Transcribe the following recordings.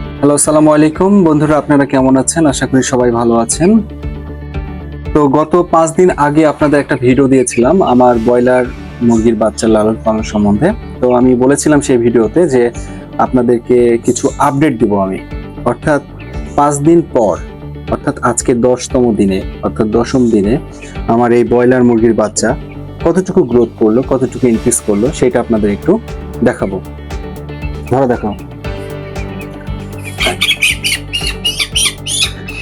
Hello, আসসালামু আলাইকুম বন্ধুরা, আপনারা কেমন আছেন? আশা করি সবাই ভালো আছেন। তো গত 5 দিন আগে আপনাদের একটা ভিডিও দিয়েছিলাম আমার ব্রয়লার মুরগির বাচ্চা লালন পালন সম্বন্ধে। তো আমি বলেছিলাম সেই ভিডিওতে যে আপনাদেরকে কিছু আপডেট দিব আমি, অর্থাৎ 5 দিন পর, অর্থাৎ আজকে 10তম দিনে, অর্থাৎ 10ম দিনে আমার এই ব্রয়লার মুরগির বাচ্চা কতটুকু গ্রোথ করলো, কতটুকু ইনক্রিজ করলো সেটা আপনাদের একটু দেখাবো। ধরো দেখাও,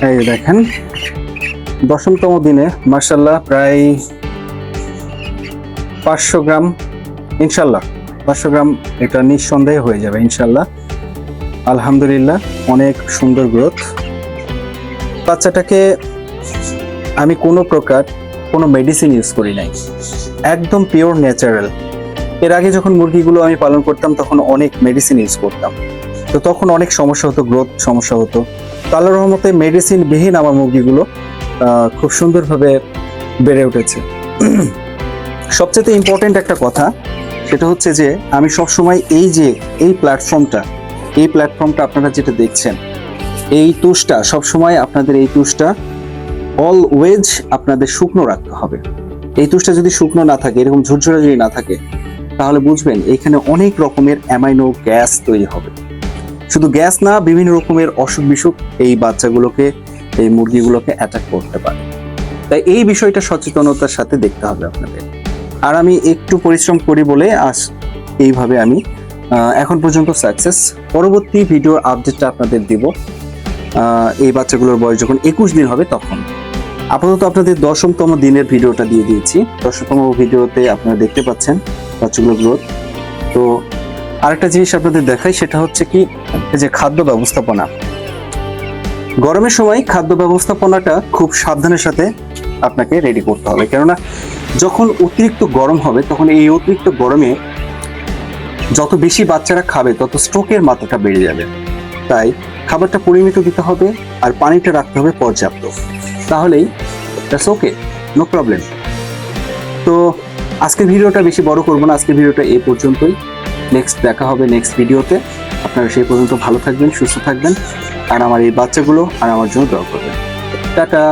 এই দেখেন 10তম দিনে মাশাআল্লাহ প্রায় 500 গ্রাম, ইনশাল্লাহ 500 গ্রাম এটা নিঃসন্দেহে হয়ে যাবে ইনশাল্লাহ। আলহামদুলিল্লাহ, অনেক সুন্দর গ্রোথ। বাচ্চাটাকে আমি কোনো প্রকার কোনো মেডিসিন ইউজ করি নাই, একদম পিওর ন্যাচারাল। এর আগে যখন মুরগিগুলো আমি পালন করতাম তখন অনেক মেডিসিন ইউজ করতাম, তো তখন অনেক সমস্যা হতো, গ্রোথ সমস্যা হতো। তো আল্লাহর রহমতে মেডিসিন বিহীন আমার মুরগিগুলো খুব সুন্দরভাবে বেড়ে উঠেছে। সবচেয়ে ইম্পর্টেন্ট একটা কথা সেটা হচ্ছে যে আমি সবসময় এই প্ল্যাটফর্মটা আপনারা যেটা দেখছেন, এই তুষটা সবসময় আপনাদের এই তুষটা অলওয়েজ আপনাদের শুকনো রাখতে হবে। এই তুষটা যদি শুকনো না থাকে, এরকম ঝুরঝুরে যদি না থাকে, তাহলে বুঝবেন এখানে অনেক রকমের অ্যামাইনো গ্যাস তৈরি হবে। শুধু গ্যাস না, বিভিন্ন রকমের অসুখ বিসুখ এই বাচ্চাগুলোকে, এই মুরগিগুলোকে অ্যাটাক করতে পারে। তাই এই বিষয়টা সচেতনতার সাথে দেখতে হবে আপনাদের। আর আমি একটু পরিশ্রম করি বলে এইভাবে আমি এখন পর্যন্ত সাকসেস। পরবর্তী ভিডিওর আপডেটটা আপনাদের দিব এই বাচ্চাগুলোর বয়স যখন 21 দিন হবে তখন। আপাতত আপনাদের 10তম দিনের ভিডিওটা দিয়ে দিয়েছি। 10তম ভিডিওতে আপনারা দেখতে পাচ্ছেন বাচ্চাগুলোর গ্রোথ। তো আরেকটা জিনিস আপনাদের দেখাই, সেটা হচ্ছে কি যে খাদ্য ব্যবস্থাপনা। গরমের সময় খাদ্য ব্যবস্থাপনাটা খুব সাবধানের সাথে আপনাকে রেডি করতে হবে, কেননা যখন অতিরিক্ত গরম হবে তখন এই অতিরিক্ত গরমে যত বেশি বাচ্চারা খাবে তত স্ট্রোকের মাত্রাটা বেড়ে যাবে। তাই খাবারটা পরিমিত দিতে হবে আর পানিটা রাখতে হবে পর্যাপ্ত, তাহলেই দ্যাটস ওকে, নো প্রবলেম। তো আজকের ভিডিওটা বেশি বড় করবো না, আজকের ভিডিওটা এই পর্যন্তই। নেক্সট দেখা হবে নেক্সট ভিডিওতে। আপনারা সেই পর্যন্ত ভালো থাকবেন, সুস্থ থাকবেন, আর আমার এই বাচ্চাগুলো আর আমার জন্য দোয়া করবেন। টাটা।